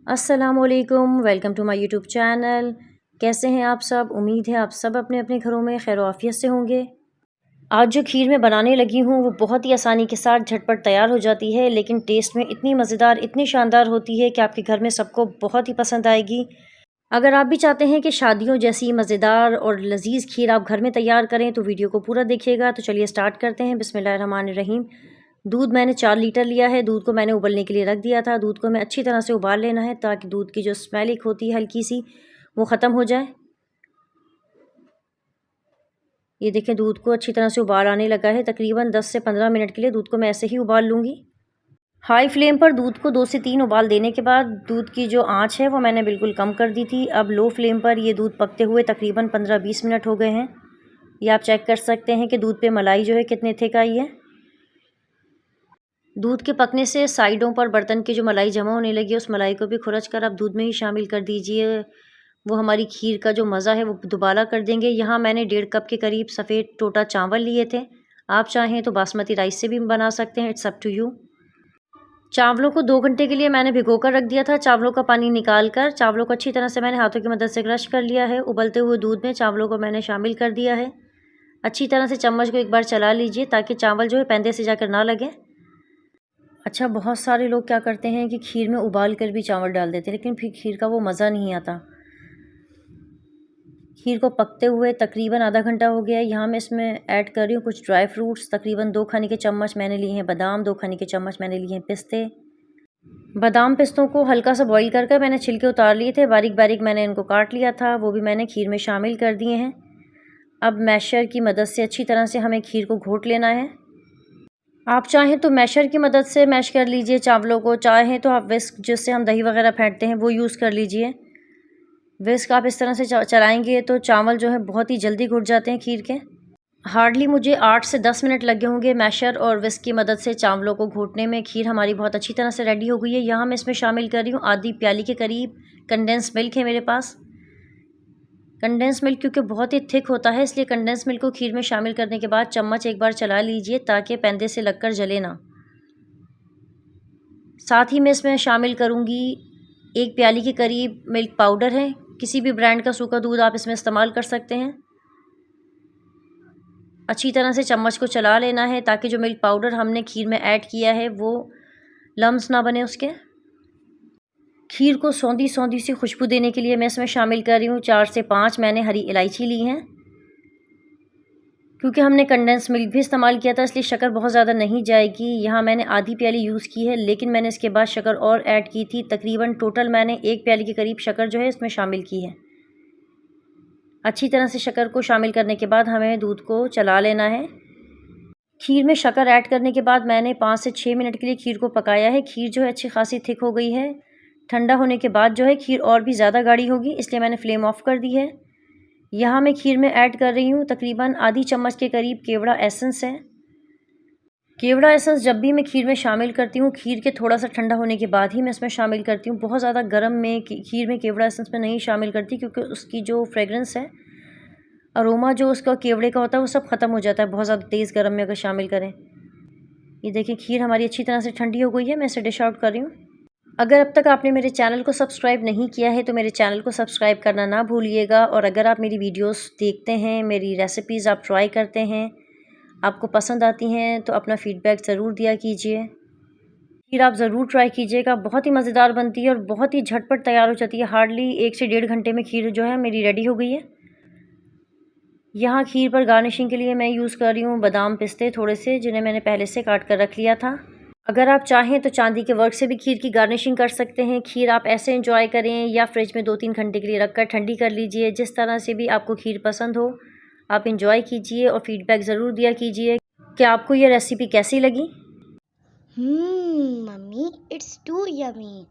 अस्सलामुअलैकुम, welcome to my YouTube channel. कैसे हैं आप सब? उम्मीद है आप सब अपने अपने घरों में खैर आफियत से होंगे। आज जो खीर मैं बनाने लगी हूँ वो बहुत ही आसानी के साथ झटपट तैयार हो जाती है, लेकिन टेस्ट में इतनी मज़ेदार, इतनी शानदार होती है कि आपके घर में सबको बहुत ही पसंद आएगी। अगर आप भी चाहते हैं कि शादियों जैसी मज़ेदार और लजीज़ खीर आप घर में तैयार करें तो वीडियो को पूरा देखिएगा। तो चलिए स्टार्ट करते हैं। बिस्मिल्लाहिर्रहमानिर्रहीम। दूध मैंने 4 लीटर लिया है। दूध को मैंने उबलने के लिए रख दिया था। दूध को हमें अच्छी तरह से उबाल लेना है ताकि दूध की जो स्मेल एक होती है हल्की सी वो ख़त्म हो जाए। ये देखें, दूध को अच्छी तरह से उबाल आने लगा है। तकरीबन 10 से 15 मिनट के लिए दूध को मैं ऐसे ही उबाल लूँगी। हाई फ्लेम पर दूध को 2 से 3 उबाल देने के बाद दूध की जो आंच है वो मैंने बिल्कुल कम कर दी थी। अब लो फ्लेम पर ये दूध पकते हुए तकरीबन 15-20 मिनट हो गए हैं। ये आप चेक कर सकते हैं कि दूध पे मलाई जो है कितने थिक आई है। दूध के पकने से साइडों पर बर्तन की जो मलाई जमा होने लगी है उस मलाई को भी खुरच कर आप दूध में ही शामिल कर दीजिए। वो हमारी खीर का जो मज़ा है वो दुबारा कर देंगे। यहाँ मैंने 1.5 कप के करीब सफ़ेद टोटा चावल लिए थे। आप चाहें तो बासमती राइस से भी बना सकते हैं, इट्स अप टू यू। चावलों को 2 घंटे के लिए मैंने भिगो कर रख दिया था। चावलों का पानी निकाल कर चावलों को अच्छी तरह से मैंने हाथों की मदद से क्रश कर लिया है। उबलते हुए दूध में चावलों को मैंने शामिल कर दिया है। अच्छी तरह से चम्मच को एक बार चला लीजिए ताकि चावल जो है पैंदे से जाकर ना लगे। अच्छा, बहुत सारे लोग क्या करते हैं कि खीर में उबाल कर भी चावल डाल देते हैं, लेकिन फिर खीर का वो मज़ा नहीं आता। खीर को पकते हुए तकरीबन आधा घंटा हो गया है। यहाँ मैं इसमें ऐड कर रही हूँ कुछ ड्राई फ्रूट्स। तकरीबन 2 खाने के चम्मच मैंने लिए हैं बादाम, 2 खाने के चम्मच मैंने लिए हैं पिस्ते। बादाम पिस्तों को हल्का सा बॉईल कर मैंने छिलके उतार लिए थे। बारीक बारीक मैंने इनको काट लिया था, वो भी मैंने खीर में शामिल कर दिए हैं। अब मैशर की मदद से अच्छी तरह से हमें खीर को घोट लेना है। आप चाहें तो मैशर की मदद से मैश कर लीजिए चावलों को, चाहें तो आप विस्क जिससे हम दही वगैरह फेंटते हैं वो यूज़ कर लीजिए। विस्क आप इस तरह से चलाएंगे तो चावल जो है बहुत ही जल्दी घुट जाते हैं खीर के। हार्डली मुझे 8 से 10 मिनट लगे होंगे मैशर और विस्क की मदद से चावलों को घोटने में। खीर हमारी बहुत अच्छी तरह से रेडी हो गई है। यहाँ मैं इसमें शामिल कर रही हूँ आधी प्याली के करीब कंडेंस मिल्क है मेरे पास। कंडेंस मिल्क क्योंकि बहुत ही थिक होता है इसलिए कंडेंस मिल्क को खीर में शामिल करने के बाद चम्मच एक बार चला लीजिए ताकि पैंदे से लगकर जले ना। साथ ही मैं इसमें शामिल करूँगी 1 प्याली के करीब मिल्क पाउडर है। किसी भी ब्रांड का सूखा दूध आप इसमें इस्तेमाल कर सकते हैं। अच्छी तरह से चम्मच को चला लेना है ताकि जो मिल्क पाउडर हमने खीर में ऐड किया है वो लम्स ना बने उसके। खीर को सौंधी सौंधी सी खुशबू देने के लिए मैं इसमें शामिल कर रही हूँ 4 से 5 मैंने हरी इलायची ली हैं। क्योंकि हमने कंडेंस मिल्क भी इस्तेमाल किया था इसलिए शक्कर बहुत ज़्यादा नहीं जाएगी। यहाँ मैंने आधी प्याली यूज़ की है, लेकिन मैंने इसके बाद शक्कर और ऐड की थी। तकरीबन टोटल मैंने 1 प्याली के करीब शक्कर जो है इसमें शामिल की है। अच्छी तरह से शक्कर को शामिल करने के बाद हमें दूध को चला लेना है। खीर में शक्कर ऐड करने के बाद मैंने 5 से 6 मिनट के लिए खीर को पकाया है। खीर जो है अच्छी खासी थिक हो गई है। ठंडा होने के बाद जो है खीर और भी ज़्यादा गाढ़ी होगी, इसलिए मैंने फ्लेम ऑफ कर दी है। यहाँ मैं खीर में ऐड कर रही हूँ तकरीबन आधी चम्मच के करीब केवड़ा एसेंस है। केवड़ा एसेंस जब भी मैं खीर में शामिल करती हूँ खीर के थोड़ा सा ठंडा होने के बाद ही मैं इसमें शामिल करती हूँ। बहुत ज़्यादा गर्म में खीर में केवड़ा एसेंस में नहीं शामिल करती क्योंकि उसकी जो फ्रेगरेंस है, अरोमा जो उसका केवड़े का होता है वो सब ख़त्म हो जाता है बहुत ज़्यादा तेज़ गर्म में अगर शामिल करें। ये देखिए खीर हमारी अच्छी तरह से ठंडी हो गई है। मैं इसे डिश आउट कर रही हूँ। अगर अब तक आपने मेरे चैनल को सब्सक्राइब नहीं किया है तो मेरे चैनल को सब्सक्राइब करना ना भूलिएगा। और अगर आप मेरी वीडियोस देखते हैं, मेरी रेसिपीज़ आप ट्राई करते हैं, आपको पसंद आती हैं तो अपना फ़ीडबैक ज़रूर दिया कीजिए। खीर आप ज़रूर ट्राई कीजिएगा, बहुत ही मज़ेदार बनती है और बहुत ही झटपट तैयार हो जाती है। हार्डली 1 से 1.5 घंटे में खीर जो है मेरी रेडी हो गई है। यहाँ खीर पर गार्निशिंग के लिए मैं यूज़ कर रही हूँ बादाम पिस्ते थोड़े से, जिन्हें मैंने पहले से काट कर रख लिया था। अगर आप चाहें तो चांदी के वर्क से भी खीर की गार्निशिंग कर सकते हैं। खीर आप ऐसे एंजॉय करें या फ्रिज में 2-3 घंटे के लिए रखकर ठंडी कर लीजिए। जिस तरह से भी आपको खीर पसंद हो आप एंजॉय कीजिए और फीडबैक ज़रूर दिया कीजिए कि आपको ये रेसिपी कैसी लगी। Mummy, it's too yummy.